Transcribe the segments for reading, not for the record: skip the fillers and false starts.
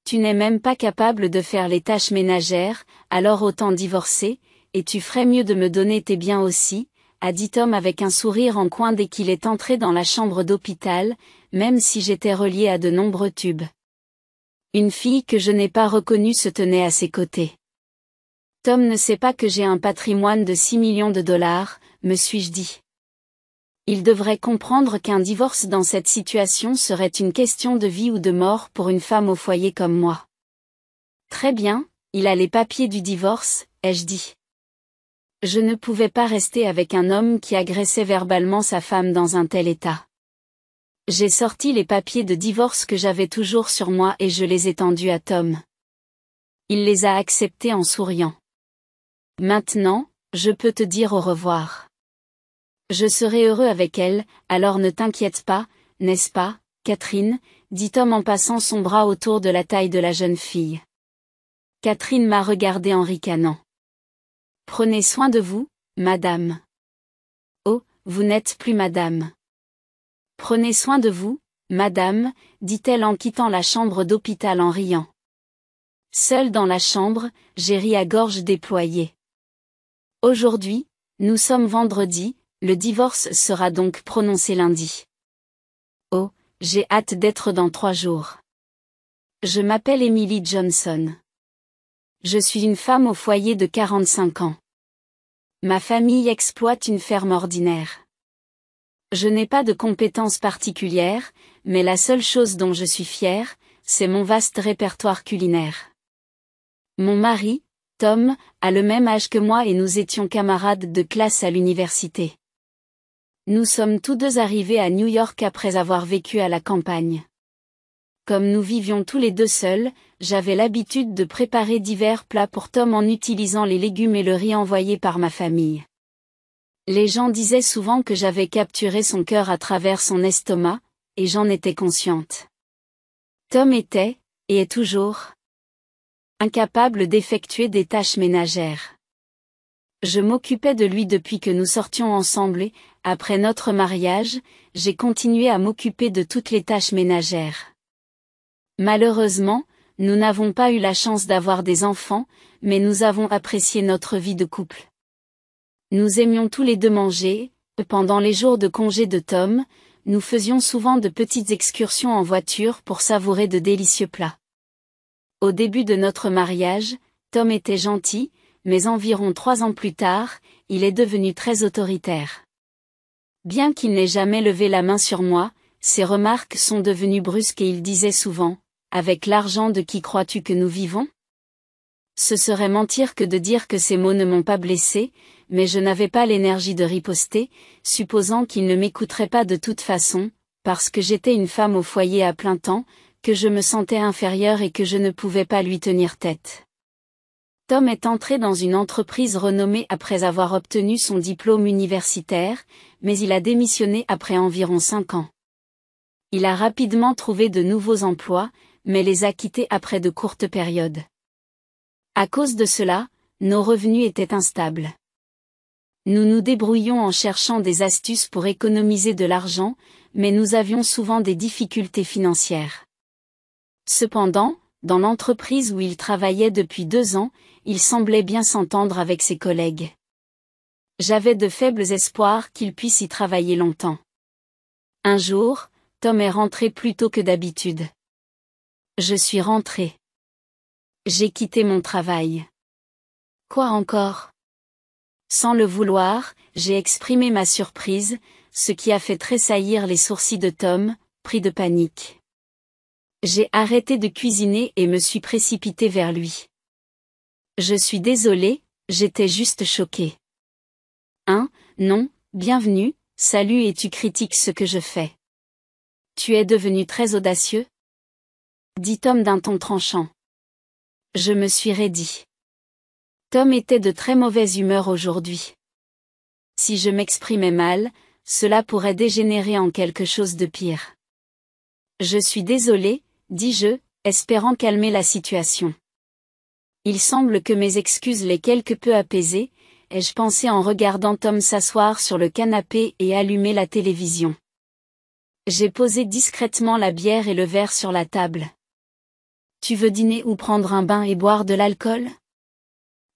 Tu n'es même pas capable de faire les tâches ménagères, alors autant divorcer, et tu ferais mieux de me donner tes biens aussi, a dit Tom avec un sourire en coin dès qu'il est entré dans la chambre d'hôpital, même si j'étais relié à de nombreux tubes. Une fille que je n'ai pas reconnue se tenait à ses côtés. Tom ne sait pas que j'ai un patrimoine de 6 millions de dollars, me suis-je dit. Il devrait comprendre qu'un divorce dans cette situation serait une question de vie ou de mort pour une femme au foyer comme moi. Très bien, il a les papiers du divorce, ai-je dit. Je ne pouvais pas rester avec un homme qui agressait verbalement sa femme dans un tel état. J'ai sorti les papiers de divorce que j'avais toujours sur moi et je les ai tendus à Tom. Il les a acceptés en souriant. Maintenant, je peux te dire au revoir. Je serai heureux avec elle, alors ne t'inquiète pas, n'est-ce pas, Catherine, dit Tom en passant son bras autour de la taille de la jeune fille. Catherine m'a regardé en ricanant. Prenez soin de vous, madame. Oh, vous n'êtes plus madame. Prenez soin de vous, madame, dit-elle en quittant la chambre d'hôpital en riant. Seule dans la chambre, j'ai ri à gorge déployée. Aujourd'hui, nous sommes vendredi, le divorce sera donc prononcé lundi. Oh, j'ai hâte d'être dans 3 jours. Je m'appelle Emily Johnson. Je suis une femme au foyer de 45 ans. Ma famille exploite une ferme ordinaire. Je n'ai pas de compétences particulières, mais la seule chose dont je suis fière, c'est mon vaste répertoire culinaire. Mon mari, Tom, a le même âge que moi et nous étions camarades de classe à l'université. Nous sommes tous deux arrivés à New York après avoir vécu à la campagne. Comme nous vivions tous les deux seuls, j'avais l'habitude de préparer divers plats pour Tom en utilisant les légumes et le riz envoyés par ma famille. Les gens disaient souvent que j'avais capturé son cœur à travers son estomac, et j'en étais consciente. Tom était, et est toujours, incapable d'effectuer des tâches ménagères. Je m'occupais de lui depuis que nous sortions ensemble et, après notre mariage, j'ai continué à m'occuper de toutes les tâches ménagères. Malheureusement, nous n'avons pas eu la chance d'avoir des enfants, mais nous avons apprécié notre vie de couple. Nous aimions tous les deux manger, pendant les jours de congé de Tom, nous faisions souvent de petites excursions en voiture pour savourer de délicieux plats. Au début de notre mariage, Tom était gentil, mais environ 3 ans plus tard, il est devenu très autoritaire. Bien qu'il n'ait jamais levé la main sur moi, ses remarques sont devenues brusques et il disait souvent, « Avec l'argent de qui crois-tu que nous vivons ?» Ce serait mentir que de dire que ces mots ne m'ont pas blessé, mais je n'avais pas l'énergie de riposter, supposant qu'il ne m'écouterait pas de toute façon, parce que j'étais une femme au foyer à plein temps, que je me sentais inférieure et que je ne pouvais pas lui tenir tête. Tom est entré dans une entreprise renommée après avoir obtenu son diplôme universitaire, mais il a démissionné après environ 5 ans. Il a rapidement trouvé de nouveaux emplois, mais les a quittés après de courtes périodes. À cause de cela, nos revenus étaient instables. Nous nous débrouillions en cherchant des astuces pour économiser de l'argent, mais nous avions souvent des difficultés financières. Cependant, dans l'entreprise où il travaillait depuis 2 ans, il semblait bien s'entendre avec ses collègues. J'avais de faibles espoirs qu'il puisse y travailler longtemps. Un jour, Tom est rentré plus tôt que d'habitude. Je suis rentré. J'ai quitté mon travail. Quoi encore ? Sans le vouloir, j'ai exprimé ma surprise, ce qui a fait tressaillir les sourcils de Tom, pris de panique. J'ai arrêté de cuisiner et me suis précipité vers lui. Je suis désolé, j'étais juste choqué. Non, bienvenue, salut et tu critiques ce que je fais. Tu es devenu très audacieux ? Dit Tom d'un ton tranchant. Je me suis raidi. Tom était de très mauvaise humeur aujourd'hui. Si je m'exprimais mal, cela pourrait dégénérer en quelque chose de pire. Je suis désolé, dis-je, espérant calmer la situation. Il semble que mes excuses l'aient quelque peu apaisé, ai-je pensé en regardant Tom s'asseoir sur le canapé et allumer la télévision. J'ai posé discrètement la bière et le verre sur la table. Tu veux dîner ou prendre un bain et boire de l'alcool?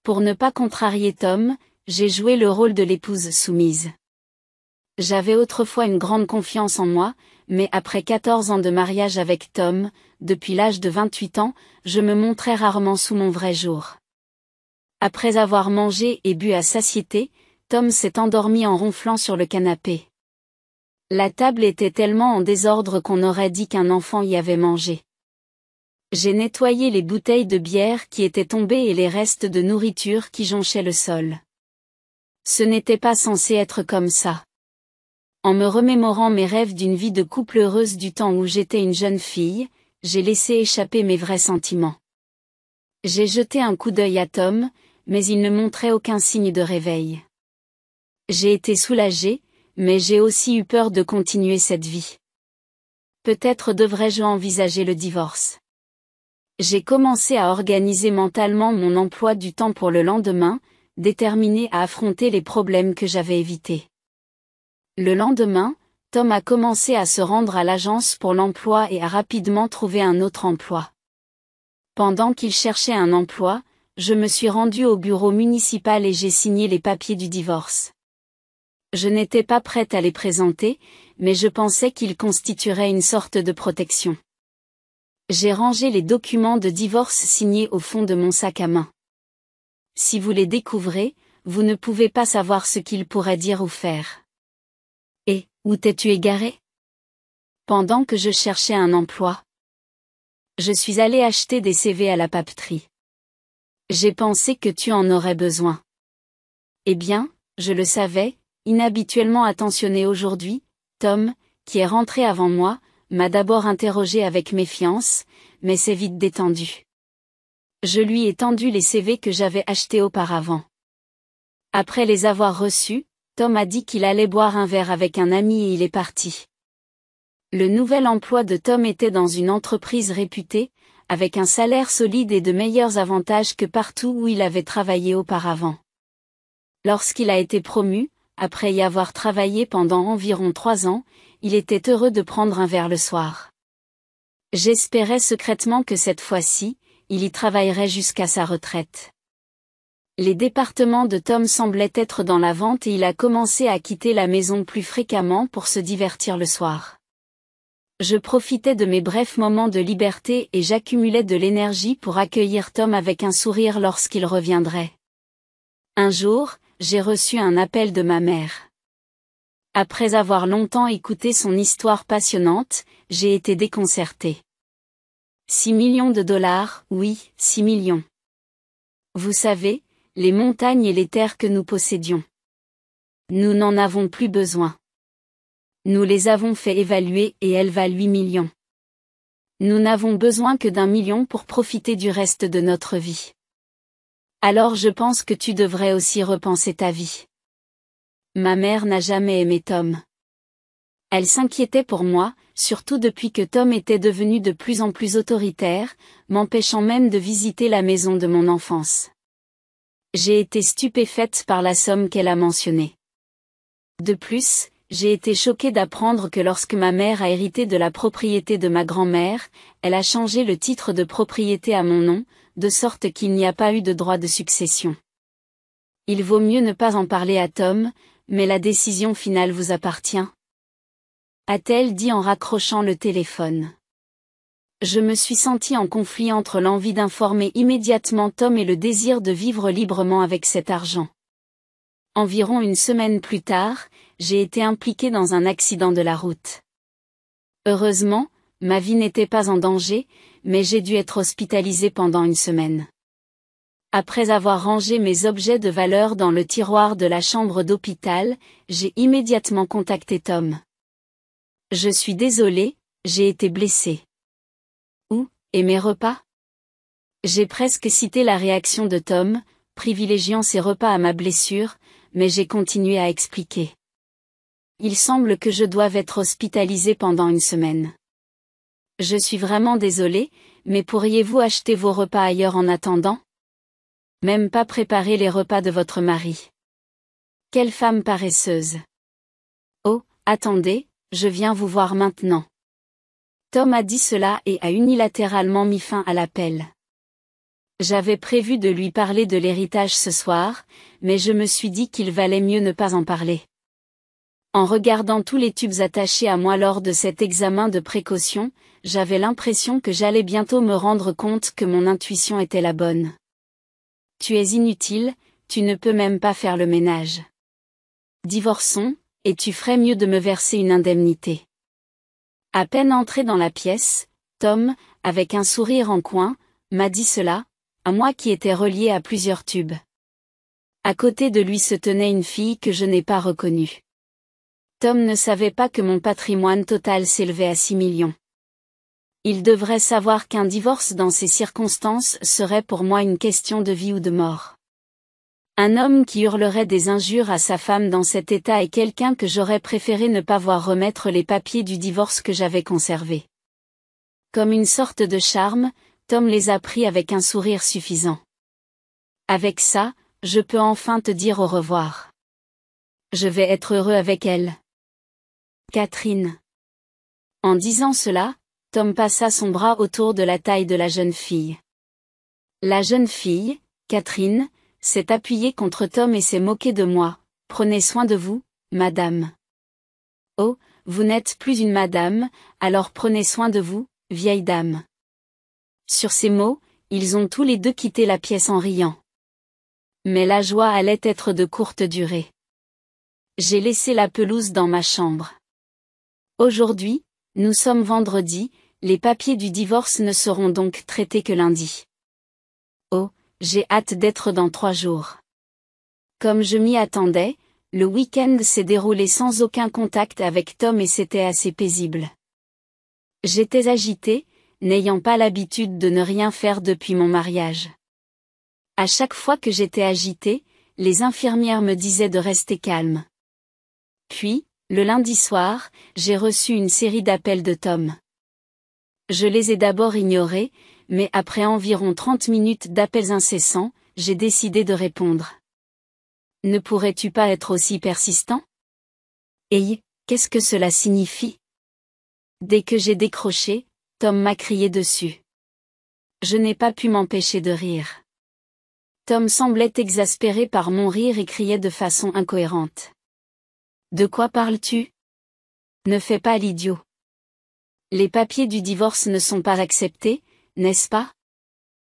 Pour ne pas contrarier Tom, j'ai joué le rôle de l'épouse soumise. J'avais autrefois une grande confiance en moi, mais après 14 ans de mariage avec Tom, depuis l'âge de 28 ans, je me montrais rarement sous mon vrai jour. Après avoir mangé et bu à satiété, Tom s'est endormi en ronflant sur le canapé. La table était tellement en désordre qu'on aurait dit qu'un enfant y avait mangé. J'ai nettoyé les bouteilles de bière qui étaient tombées et les restes de nourriture qui jonchaient le sol. Ce n'était pas censé être comme ça. En me remémorant mes rêves d'une vie de couple heureuse du temps où j'étais une jeune fille, j'ai laissé échapper mes vrais sentiments. J'ai jeté un coup d'œil à Tom, mais il ne montrait aucun signe de réveil. J'ai été soulagée, mais j'ai aussi eu peur de continuer cette vie. Peut-être devrais-je envisager le divorce. J'ai commencé à organiser mentalement mon emploi du temps pour le lendemain, déterminée à affronter les problèmes que j'avais évités. Le lendemain, Tom a commencé à se rendre à l'agence pour l'emploi et a rapidement trouvé un autre emploi. Pendant qu'il cherchait un emploi, je me suis rendue au bureau municipal et j'ai signé les papiers du divorce. Je n'étais pas prête à les présenter, mais je pensais qu'ils constitueraient une sorte de protection. J'ai rangé les documents de divorce signés au fond de mon sac à main. Si vous les découvrez, vous ne pouvez pas savoir ce qu'ils pourraient dire ou faire. Et, où t'es-tu égaré? Pendant que je cherchais un emploi, je suis allée acheter des CV à la papeterie. J'ai pensé que tu en aurais besoin. Eh bien, je le savais, inhabituellement attentionné aujourd'hui, Tom, qui est rentré avant moi, m'a d'abord interrogé avec méfiance, mais s'est vite détendu. Je lui ai tendu les CV que j'avais achetés auparavant. Après les avoir reçus, Tom a dit qu'il allait boire un verre avec un ami et il est parti. Le nouvel emploi de Tom était dans une entreprise réputée, avec un salaire solide et de meilleurs avantages que partout où il avait travaillé auparavant. Lorsqu'il a été promu, après y avoir travaillé pendant environ 3 ans, il était heureux de prendre un verre le soir. J'espérais secrètement que cette fois-ci, il y travaillerait jusqu'à sa retraite. Les départements de Tom semblaient être dans la vente et il a commencé à quitter la maison plus fréquemment pour se divertir le soir. Je profitais de mes brefs moments de liberté et j'accumulais de l'énergie pour accueillir Tom avec un sourire lorsqu'il reviendrait. Un jour, j'ai reçu un appel de ma mère. Après avoir longtemps écouté son histoire passionnante, j'ai été déconcertée. 6 millions de dollars, oui, 6 millions. Vous savez, les montagnes et les terres que nous possédions. Nous n'en avons plus besoin. Nous les avons fait évaluer et elles valent 8 millions. Nous n'avons besoin que d'1 million pour profiter du reste de notre vie. Alors je pense que tu devrais aussi repenser ta vie. Ma mère n'a jamais aimé Tom. Elle s'inquiétait pour moi, surtout depuis que Tom était devenu de plus en plus autoritaire, m'empêchant même de visiter la maison de mon enfance. J'ai été stupéfaite par la somme qu'elle a mentionnée. De plus, j'ai été choquée d'apprendre que lorsque ma mère a hérité de la propriété de ma grand-mère, elle a changé le titre de propriété à mon nom, de sorte qu'il n'y a pas eu de droit de succession. Il vaut mieux ne pas en parler à Tom, mais la décision finale vous appartient, a-t-elle dit en raccrochant le téléphone. Je me suis sentie en conflit entre l'envie d'informer immédiatement Tom et le désir de vivre librement avec cet argent. Environ une semaine plus tard, j'ai été impliquée dans un accident de la route. Heureusement, ma vie n'était pas en danger, mais j'ai dû être hospitalisée pendant une semaine. Après avoir rangé mes objets de valeur dans le tiroir de la chambre d'hôpital, j'ai immédiatement contacté Tom. Je suis désolée, j'ai été blessée. Où, et mes repas? J'ai presque cité la réaction de Tom, privilégiant ses repas à ma blessure, mais j'ai continué à expliquer. Il semble que je doive être hospitalisée pendant une semaine. Je suis vraiment désolée, mais pourriez-vous acheter vos repas ailleurs en attendant? Même pas préparer les repas de votre mari. Quelle femme paresseuse. Oh, attendez, je viens vous voir maintenant. Tom a dit cela et a unilatéralement mis fin à l'appel. J'avais prévu de lui parler de l'héritage ce soir, mais je me suis dit qu'il valait mieux ne pas en parler. En regardant tous les tubes attachés à moi lors de cet examen de précaution, j'avais l'impression que j'allais bientôt me rendre compte que mon intuition était la bonne. Tu es inutile, tu ne peux même pas faire le ménage. Divorçons, et tu ferais mieux de me verser une indemnité. À peine entré dans la pièce, Tom, avec un sourire en coin, m'a dit cela, à moi qui étais relié à plusieurs tubes. À côté de lui se tenait une fille que je n'ai pas reconnue. Tom ne savait pas que mon patrimoine total s'élevait à 6 millions. Il devrait savoir qu'un divorce dans ces circonstances serait pour moi une question de vie ou de mort. Un homme qui hurlerait des injures à sa femme dans cet état est quelqu'un que j'aurais préféré ne pas voir remettre les papiers du divorce que j'avais conservés. Comme une sorte de charme, Tom les a pris avec un sourire suffisant. Avec ça, je peux enfin te dire au revoir. Je vais être heureux avec elle. Catherine. En disant cela, Tom passa son bras autour de la taille de la jeune fille. La jeune fille, Catherine, s'est appuyée contre Tom et s'est moquée de moi. Prenez soin de vous, madame. Oh, vous n'êtes plus une madame, alors prenez soin de vous, vieille dame. Sur ces mots, ils ont tous les deux quitté la pièce en riant. Mais la joie allait être de courte durée. J'ai laissé la pelouse dans ma chambre. Aujourd'hui, nous sommes vendredi, les papiers du divorce ne seront donc traités que lundi. Oh, j'ai hâte d'être dans 3 jours. Comme je m'y attendais, le week-end s'est déroulé sans aucun contact avec Tom et c'était assez paisible. J'étais agitée, n'ayant pas l'habitude de ne rien faire depuis mon mariage. À chaque fois que j'étais agitée, les infirmières me disaient de rester calme. Puis, le lundi soir, j'ai reçu une série d'appels de Tom. Je les ai d'abord ignorés, mais après environ 30 minutes d'appels incessants, j'ai décidé de répondre. Ne pourrais-tu pas être aussi persistant? Hey, qu'est-ce que cela signifie? Dès que j'ai décroché, Tom m'a crié dessus. Je n'ai pas pu m'empêcher de rire. Tom semblait exaspéré par mon rire et criait de façon incohérente. De quoi parles-tu? Ne fais pas l'idiot. Les papiers du divorce ne sont pas acceptés, n'est-ce pas?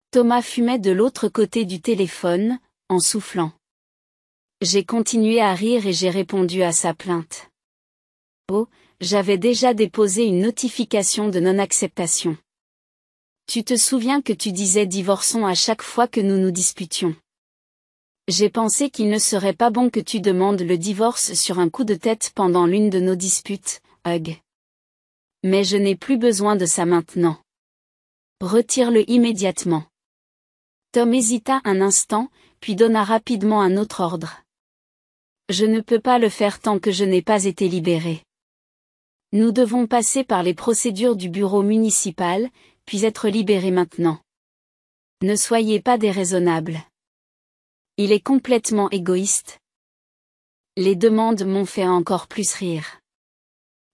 Thomas fumait de l'autre côté du téléphone, en soufflant. J'ai continué à rire et j'ai répondu à sa plainte. Oh, j'avais déjà déposé une notification de non-acceptation. Tu te souviens que tu disais divorçons à chaque fois que nous nous disputions. J'ai pensé qu'il ne serait pas bon que tu demandes le divorce sur un coup de tête pendant l'une de nos disputes, Hug. Mais je n'ai plus besoin de ça maintenant. Retire-le immédiatement. Tom hésita un instant, puis donna rapidement un autre ordre. Je ne peux pas le faire tant que je n'ai pas été libéré. Nous devons passer par les procédures du bureau municipal, puis être libérés maintenant. Ne soyez pas déraisonnable. Il est complètement égoïste. Les demandes m'ont fait encore plus rire.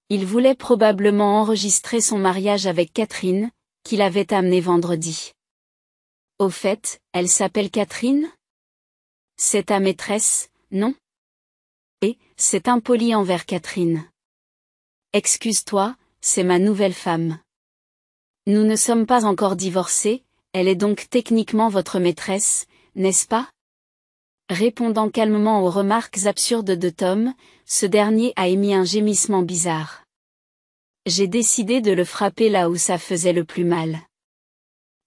Il voulait probablement enregistrer son mariage avec Catherine, qu'il avait amenée vendredi. Au fait, elle s'appelle Catherine? C'est ta maîtresse, non? Et, c'est impoli envers Catherine. Excuse-toi, c'est ma nouvelle femme. Nous ne sommes pas encore divorcés, elle est donc techniquement votre maîtresse, n'est-ce pas? Répondant calmement aux remarques absurdes de Tom, ce dernier a émis un gémissement bizarre. J'ai décidé de le frapper là où ça faisait le plus mal.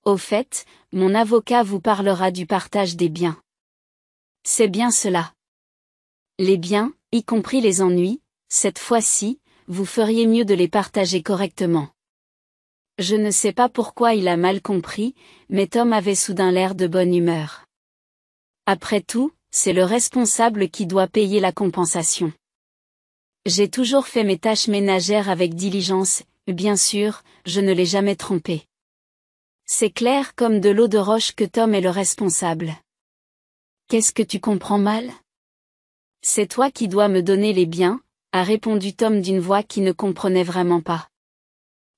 Au fait, mon avocat vous parlera du partage des biens. C'est bien cela. Les biens, y compris les ennuis, cette fois-ci, vous feriez mieux de les partager correctement. Je ne sais pas pourquoi il a mal compris, mais Tom avait soudain l'air de bonne humeur. Après tout, c'est le responsable qui doit payer la compensation. J'ai toujours fait mes tâches ménagères avec diligence, bien sûr, je ne l'ai jamais trompé. C'est clair comme de l'eau de roche que Tom est le responsable. Qu'est-ce que tu comprends mal? C'est toi qui dois me donner les biens, a répondu Tom d'une voix qui ne comprenait vraiment pas.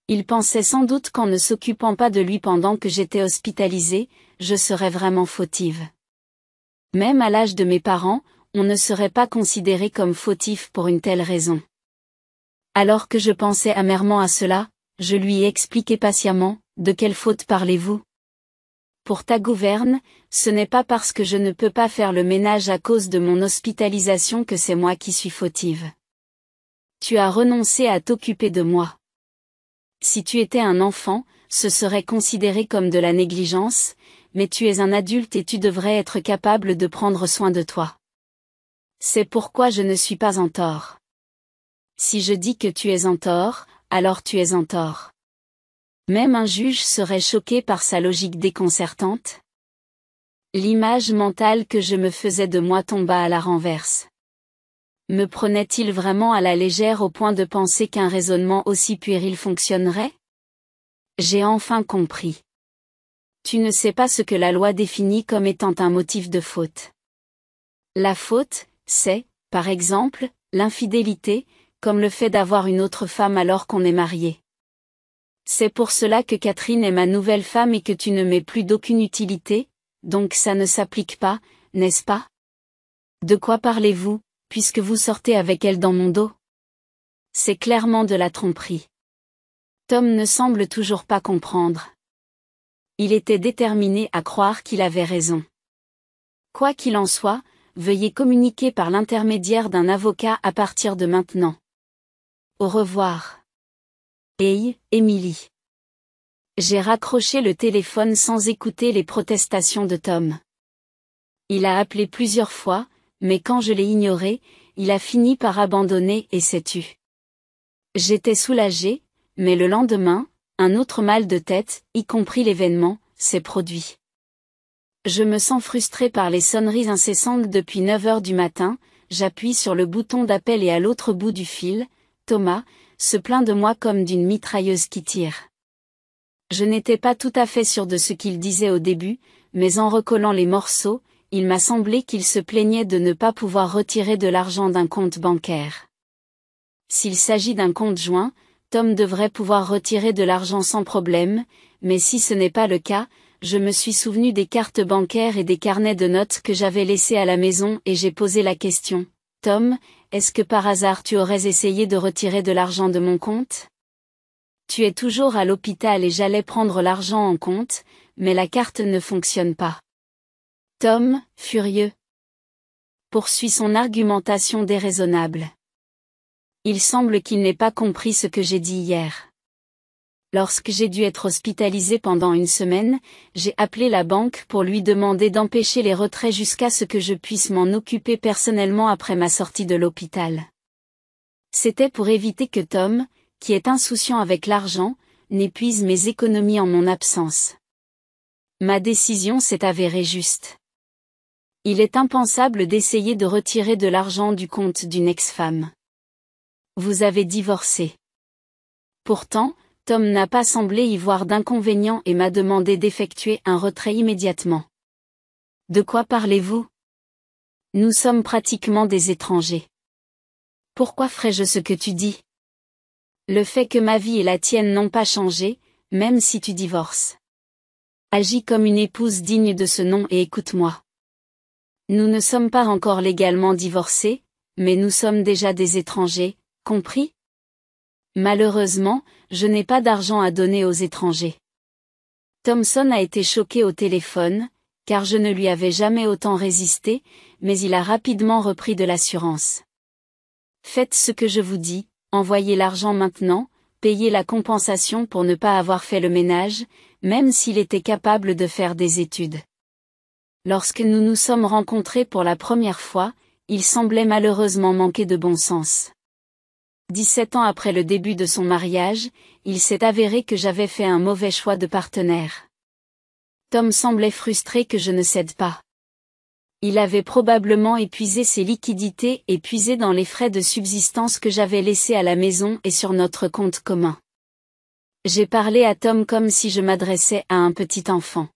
Il pensait sans doute qu'en ne s'occupant pas de lui pendant que j'étais hospitalisée, je serais vraiment fautive. Même à l'âge de mes parents, on ne serait pas considéré comme fautif pour une telle raison. Alors que je pensais amèrement à cela, je lui ai expliqué patiemment, de quelle faute parlez-vous? Pour ta gouverne, ce n'est pas parce que je ne peux pas faire le ménage à cause de mon hospitalisation que c'est moi qui suis fautive. Tu as renoncé à t'occuper de moi. Si tu étais un enfant, ce serait considéré comme de la négligence, mais tu es un adulte et tu devrais être capable de prendre soin de toi. C'est pourquoi je ne suis pas en tort. Si je dis que tu es en tort, alors tu es en tort. Même un juge serait choqué par sa logique déconcertante. L'image mentale que je me faisais de moi tomba à la renverse. Me prenait-il vraiment à la légère au point de penser qu'un raisonnement aussi puéril fonctionnerait? J'ai enfin compris. Tu ne sais pas ce que la loi définit comme étant un motif de faute. La faute, c'est, par exemple, l'infidélité, comme le fait d'avoir une autre femme alors qu'on est marié. C'est pour cela que Catherine est ma nouvelle femme et que tu ne m'es plus d'aucune utilité, donc ça ne s'applique pas, n'est-ce pas? De quoi parlez-vous, puisque vous sortez avec elle dans mon dos? C'est clairement de la tromperie. Tom ne semble toujours pas comprendre. Il était déterminé à croire qu'il avait raison. Quoi qu'il en soit, veuillez communiquer par l'intermédiaire d'un avocat à partir de maintenant. Au revoir. Hey, Emily. J'ai raccroché le téléphone sans écouter les protestations de Tom. Il a appelé plusieurs fois, mais quand je l'ai ignoré, il a fini par abandonner et s'est tu. J'étais soulagée, mais le lendemain, un autre mal de tête, y compris l'événement, s'est produit. Je me sens frustrée par les sonneries incessantes depuis 9 heures du matin, j'appuie sur le bouton d'appel et à l'autre bout du fil, Thomas, se plaint de moi comme d'une mitrailleuse qui tire. Je n'étais pas tout à fait sûre de ce qu'il disait au début, mais en recollant les morceaux, il m'a semblé qu'il se plaignait de ne pas pouvoir retirer de l'argent d'un compte bancaire. S'il s'agit d'un compte joint, Tom devrait pouvoir retirer de l'argent sans problème, mais si ce n'est pas le cas, je me suis souvenu des cartes bancaires et des carnets de notes que j'avais laissés à la maison et j'ai posé la question. Tom, est-ce que par hasard tu aurais essayé de retirer de l'argent de mon compte? Tu es toujours à l'hôpital et j'allais prendre l'argent en compte, mais la carte ne fonctionne pas. Tom, furieux, poursuit son argumentation déraisonnable. Il semble qu'il n'ait pas compris ce que j'ai dit hier. Lorsque j'ai dû être hospitalisée pendant une semaine, j'ai appelé la banque pour lui demander d'empêcher les retraits jusqu'à ce que je puisse m'en occuper personnellement après ma sortie de l'hôpital. C'était pour éviter que Tom, qui est insouciant avec l'argent, n'épuise mes économies en mon absence. Ma décision s'est avérée juste. Il est impensable d'essayer de retirer de l'argent du compte d'une ex-femme. Vous avez divorcé. Pourtant, Tom n'a pas semblé y voir d'inconvénient et m'a demandé d'effectuer un retrait immédiatement. De quoi parlez-vous? Nous sommes pratiquement des étrangers. Pourquoi ferais-je ce que tu dis? Le fait que ma vie et la tienne n'ont pas changé, même si tu divorces. Agis comme une épouse digne de ce nom et écoute-moi. Nous ne sommes pas encore légalement divorcés, mais nous sommes déjà des étrangers, compris? Malheureusement, je n'ai pas d'argent à donner aux étrangers. Thompson a été choqué au téléphone, car je ne lui avais jamais autant résisté, mais il a rapidement repris de l'assurance. Faites ce que je vous dis, envoyez l'argent maintenant, payez la compensation pour ne pas avoir fait le ménage, même s'il était capable de faire des études. Lorsque nous nous sommes rencontrés pour la première fois, il semblait malheureusement manquer de bon sens. 17 ans après le début de son mariage, il s'est avéré que j'avais fait un mauvais choix de partenaire. Tom semblait frustré que je ne cède pas. Il avait probablement épuisé ses liquidités et puisé dans les frais de subsistance que j'avais laissés à la maison et sur notre compte commun. J'ai parlé à Tom comme si je m'adressais à un petit enfant.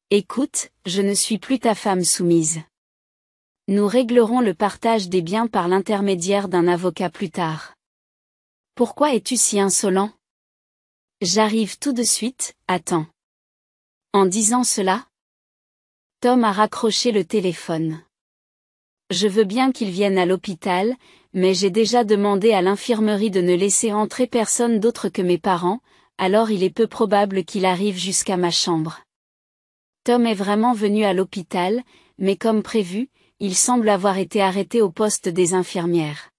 Écoute, je ne suis plus ta femme soumise. Nous réglerons le partage des biens par l'intermédiaire d'un avocat plus tard. Pourquoi es-tu si insolent? J'arrive tout de suite, attends. En disant cela, Tom a raccroché le téléphone. Je veux bien qu'il vienne à l'hôpital, mais j'ai déjà demandé à l'infirmerie de ne laisser entrer personne d'autre que mes parents, alors il est peu probable qu'il arrive jusqu'à ma chambre. Tom est vraiment venu à l'hôpital, mais comme prévu, il semble avoir été arrêté au poste des infirmières.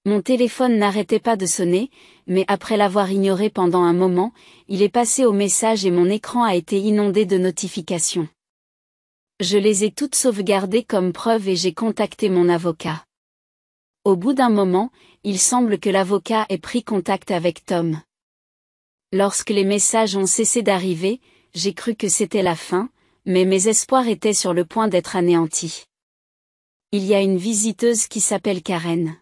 Mon téléphone n'arrêtait pas de sonner, mais après l'avoir ignoré pendant un moment, il est passé au message et mon écran a été inondé de notifications. Je les ai toutes sauvegardées comme preuve et j'ai contacté mon avocat. Au bout d'un moment, il semble que l'avocat ait pris contact avec Tom. Lorsque les messages ont cessé d'arriver, j'ai cru que c'était la fin, mais mes espoirs étaient sur le point d'être anéantis. Il y a une visiteuse qui s'appelle Karen.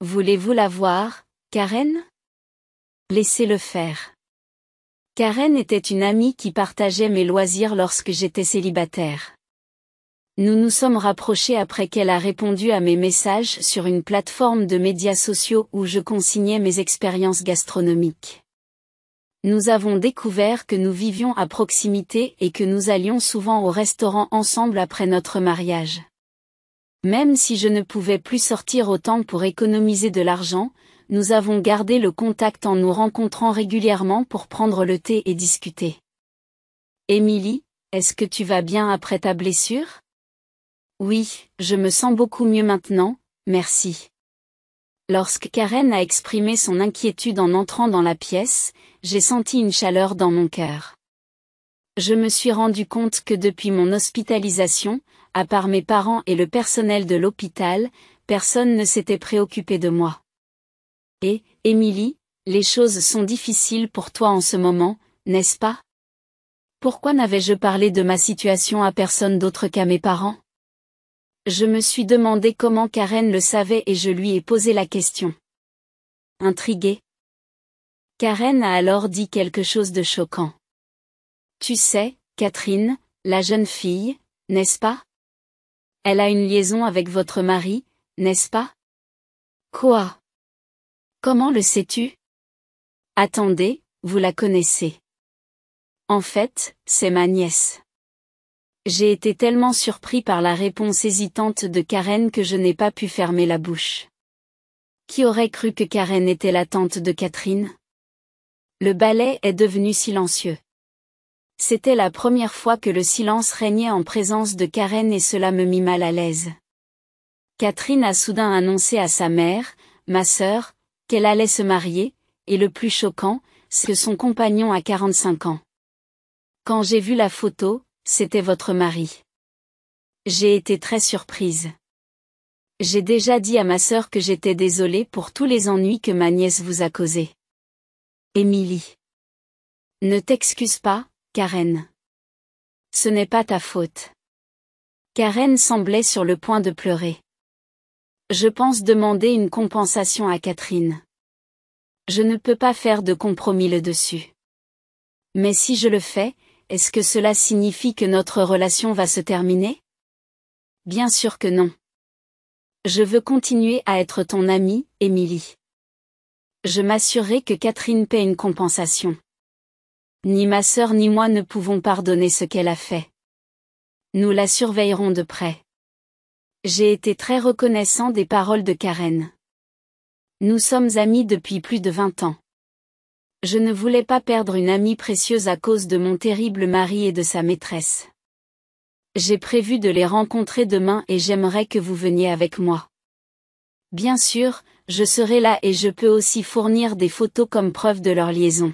Voulez-vous la voir, Karen? Laissez-le faire. Karen était une amie qui partageait mes loisirs lorsque j'étais célibataire. Nous nous sommes rapprochés après qu'elle a répondu à mes messages sur une plateforme de médias sociaux où je consignais mes expériences gastronomiques. Nous avons découvert que nous vivions à proximité et que nous allions souvent au restaurant ensemble après notre mariage. Même si je ne pouvais plus sortir autant pour économiser de l'argent, nous avons gardé le contact en nous rencontrant régulièrement pour prendre le thé et discuter. Émilie, est-ce que tu vas bien après ta blessure? Oui, je me sens beaucoup mieux maintenant, merci. Lorsque Karen a exprimé son inquiétude en entrant dans la pièce, j'ai senti une chaleur dans mon cœur. Je me suis rendu compte que depuis mon hospitalisation, à part mes parents et le personnel de l'hôpital, personne ne s'était préoccupé de moi. Et, Émilie, les choses sont difficiles pour toi en ce moment, n'est-ce pas? Pourquoi n'avais-je parlé de ma situation à personne d'autre qu'à mes parents? Je me suis demandé comment Karen le savait et je lui ai posé la question. Intriguée, Karen a alors dit quelque chose de choquant. Tu sais, Catherine, la jeune fille, n'est-ce pas? Elle a une liaison avec votre mari, n'est-ce pas? Quoi? Comment le sais-tu? Attendez, vous la connaissez. En fait, c'est ma nièce. J'ai été tellement surpris par la réponse hésitante de Karen que je n'ai pas pu fermer la bouche. Qui aurait cru que Karen était la tante de Catherine? Le balai est devenu silencieux. C'était la première fois que le silence régnait en présence de Karen et cela me mit mal à l'aise. Catherine a soudain annoncé à sa mère, ma sœur, qu'elle allait se marier, et le plus choquant, c'est que son compagnon a 45 ans. Quand j'ai vu la photo, c'était votre mari. J'ai été très surprise. J'ai déjà dit à ma sœur que j'étais désolée pour tous les ennuis que ma nièce vous a causés. Émilie. Ne t'excuse pas, Karen. Ce n'est pas ta faute. Karen semblait sur le point de pleurer. Je pense demander une compensation à Catherine. Je ne peux pas faire de compromis là-dessus. Mais si je le fais, est-ce que cela signifie que notre relation va se terminer? Bien sûr que non. Je veux continuer à être ton amie, Émilie. Je m'assurerai que Catherine paie une compensation. Ni ma sœur ni moi ne pouvons pardonner ce qu'elle a fait. Nous la surveillerons de près. J'ai été très reconnaissant des paroles de Karen. Nous sommes amis depuis plus de 20 ans. Je ne voulais pas perdre une amie précieuse à cause de mon terrible mari et de sa maîtresse. J'ai prévu de les rencontrer demain et j'aimerais que vous veniez avec moi. Bien sûr, je serai là et je peux aussi fournir des photos comme preuve de leur liaison.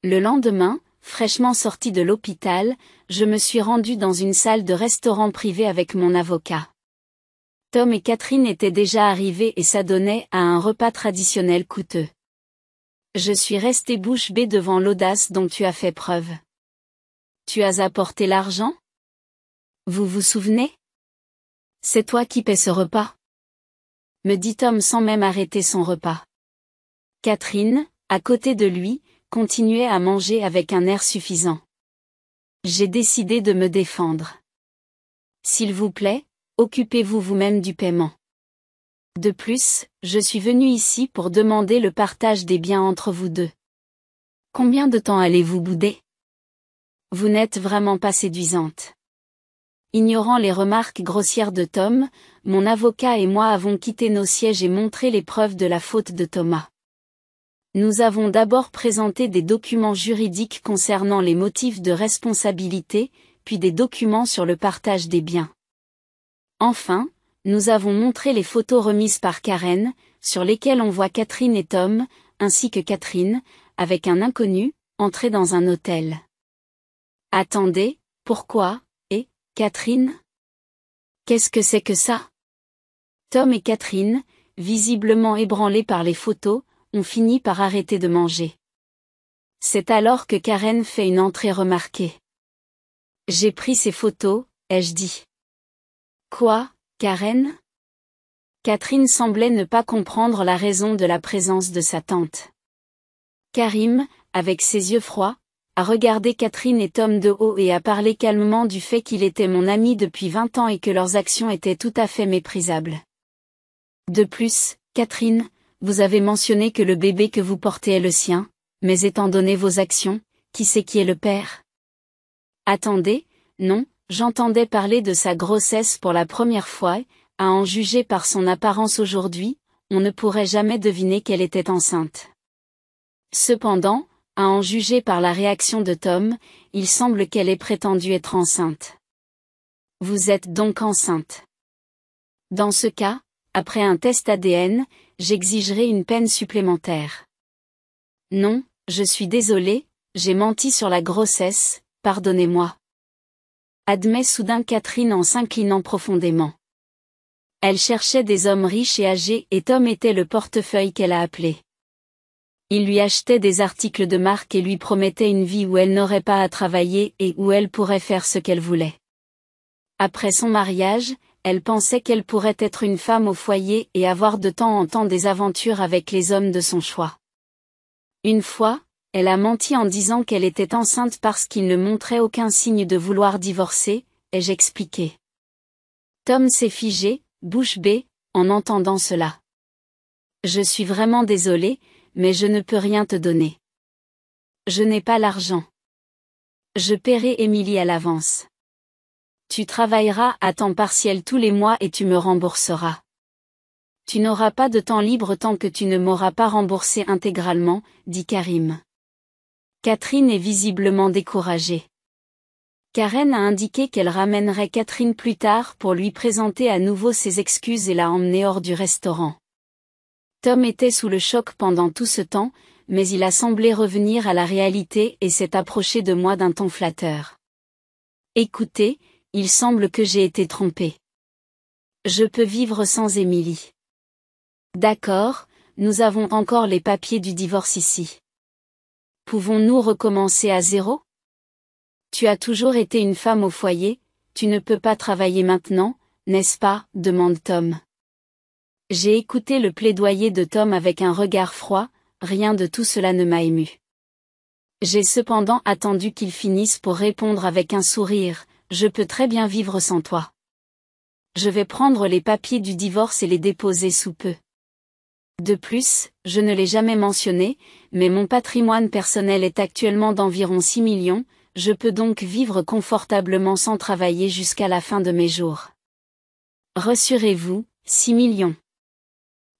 Le lendemain, fraîchement sorti de l'hôpital, je me suis rendu dans une salle de restaurant privé avec mon avocat. Tom et Catherine étaient déjà arrivés et s'adonnaient à un repas traditionnel coûteux. Je suis resté bouche bée devant l'audace dont tu as fait preuve. Tu as apporté l'argent? Vous vous souvenez? C'est toi qui paies ce repas? Me dit Tom sans même arrêter son repas. Catherine, à côté de lui, continuait à manger avec un air suffisant. J'ai décidé de me défendre. S'il vous plaît, occupez-vous vous-même du paiement. De plus, je suis venu ici pour demander le partage des biens entre vous deux. Combien de temps allez-vous bouder? Vous n'êtes vraiment pas séduisante. Ignorant les remarques grossières de Tom, mon avocat et moi avons quitté nos sièges et montré les preuves de la faute de Thomas. Nous avons d'abord présenté des documents juridiques concernant les motifs de responsabilité, puis des documents sur le partage des biens. Enfin, nous avons montré les photos remises par Karen, sur lesquelles on voit Catherine et Tom, ainsi que Catherine, avec un inconnu, entrer dans un hôtel. Attendez, pourquoi, Catherine? Qu'est-ce que c'est que ça? Tom et Catherine, visiblement ébranlés par les photos, ont fini par arrêter de manger. C'est alors que Karen fait une entrée remarquée. J'ai pris ces photos, ai-je dit. Quoi, Karen? Catherine semblait ne pas comprendre la raison de la présence de sa tante. Karim, avec ses yeux froids, a regardé Catherine et Tom de haut et a parlé calmement du fait qu'il était mon ami depuis 20 ans et que leurs actions étaient tout à fait méprisables. De plus, Catherine, vous avez mentionné que le bébé que vous portez est le sien, mais étant donné vos actions, qui c'est qui est le père? Attendez, non, j'entendais parler de sa grossesse pour la première fois, à en juger par son apparence aujourd'hui, on ne pourrait jamais deviner qu'elle était enceinte. Cependant, à en juger par la réaction de Tom, il semble qu'elle ait prétendu être enceinte. Vous êtes donc enceinte. Dans ce cas, après un test ADN, j'exigerai une peine supplémentaire. Non, je suis désolée, j'ai menti sur la grossesse, pardonnez-moi. Admet soudain Catherine en s'inclinant profondément. Elle cherchait des hommes riches et âgés et Tom était le portefeuille qu'elle a appelé. Il lui achetait des articles de marque et lui promettait une vie où elle n'aurait pas à travailler et où elle pourrait faire ce qu'elle voulait. Après son mariage, elle pensait qu'elle pourrait être une femme au foyer et avoir de temps en temps des aventures avec les hommes de son choix. Une fois, elle a menti en disant qu'elle était enceinte parce qu'il ne montrait aucun signe de vouloir divorcer, ai-je expliqué. Tom s'est figé, bouche bée, en entendant cela. Je suis vraiment désolée, mais je ne peux rien te donner. Je n'ai pas l'argent. Je paierai Émilie à l'avance. Tu travailleras à temps partiel tous les mois et tu me rembourseras. Tu n'auras pas de temps libre tant que tu ne m'auras pas remboursé intégralement, dit Karim. Catherine est visiblement découragée. Karen a indiqué qu'elle ramènerait Catherine plus tard pour lui présenter à nouveau ses excuses et l'a emmenée hors du restaurant. Tom était sous le choc pendant tout ce temps, mais il a semblé revenir à la réalité et s'est approché de moi d'un ton flatteur. Écoutez, il semble que j'ai été trompé. Je peux vivre sans Émilie. D'accord, nous avons encore les papiers du divorce ici. Pouvons-nous recommencer à zéro? Tu as toujours été une femme au foyer, tu ne peux pas travailler maintenant, n'est-ce pas? Demande Tom. J'ai écouté le plaidoyer de Tom avec un regard froid, rien de tout cela ne m'a ému. J'ai cependant attendu qu'il finisse pour répondre avec un sourire, je peux très bien vivre sans toi. Je vais prendre les papiers du divorce et les déposer sous peu. De plus, je ne l'ai jamais mentionné, mais mon patrimoine personnel est actuellement d'environ 6 millions, je peux donc vivre confortablement sans travailler jusqu'à la fin de mes jours. Rassurez-vous, 6 millions.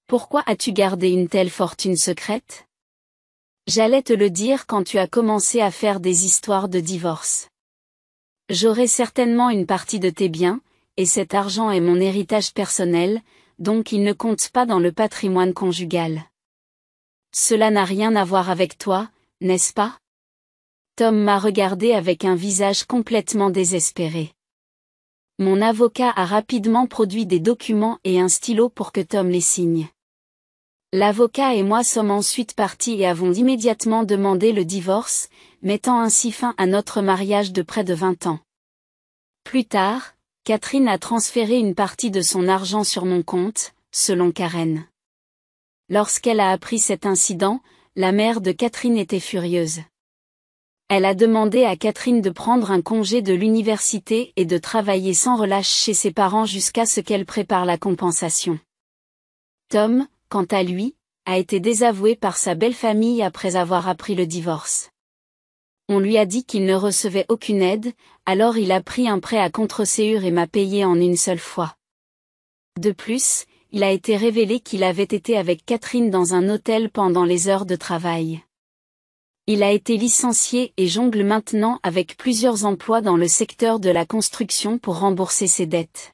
Pourquoi as-tu gardé une telle fortune secrète? J'allais te le dire quand tu as commencé à faire des histoires de divorce. J'aurai certainement une partie de tes biens, et cet argent est mon héritage personnel, donc il ne compte pas dans le patrimoine conjugal. Cela n'a rien à voir avec toi, n'est-ce pas? Tom m'a regardé avec un visage complètement désespéré. Mon avocat a rapidement produit des documents et un stylo pour que Tom les signe. L'avocat et moi sommes ensuite partis et avons immédiatement demandé le divorce, mettant ainsi fin à notre mariage de près de 20 ans. Plus tard, Catherine a transféré une partie de son argent sur mon compte, selon Karen. Lorsqu'elle a appris cet incident, la mère de Catherine était furieuse. Elle a demandé à Catherine de prendre un congé de l'université et de travailler sans relâche chez ses parents jusqu'à ce qu'elle prépare la compensation. Tom, quant à lui, a été désavoué par sa belle famille après avoir appris le divorce. On lui a dit qu'il ne recevait aucune aide, alors il a pris un prêt à contre-ségur et m'a payé en une seule fois. De plus, il a été révélé qu'il avait été avec Catherine dans un hôtel pendant les heures de travail. Il a été licencié et jongle maintenant avec plusieurs emplois dans le secteur de la construction pour rembourser ses dettes.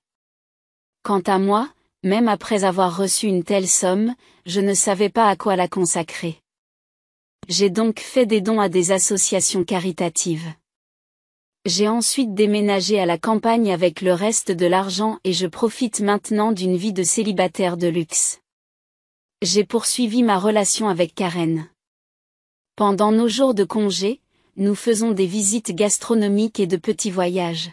Quant à moi, même après avoir reçu une telle somme, je ne savais pas à quoi la consacrer. J'ai donc fait des dons à des associations caritatives. J'ai ensuite déménagé à la campagne avec le reste de l'argent et je profite maintenant d'une vie de célibataire de luxe. J'ai poursuivi ma relation avec Karen. Pendant nos jours de congé, nous faisons des visites gastronomiques et de petits voyages.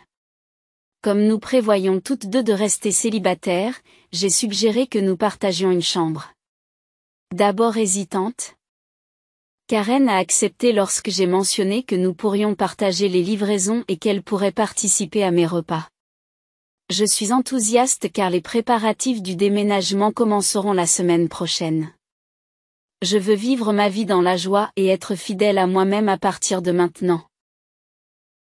Comme nous prévoyons toutes deux de rester célibataires, j'ai suggéré que nous partagions une chambre. D'abord hésitante, Karen a accepté lorsque j'ai mentionné que nous pourrions partager les livraisons et qu'elle pourrait participer à mes repas. Je suis enthousiaste car les préparatifs du déménagement commenceront la semaine prochaine. Je veux vivre ma vie dans la joie et être fidèle à moi-même à partir de maintenant.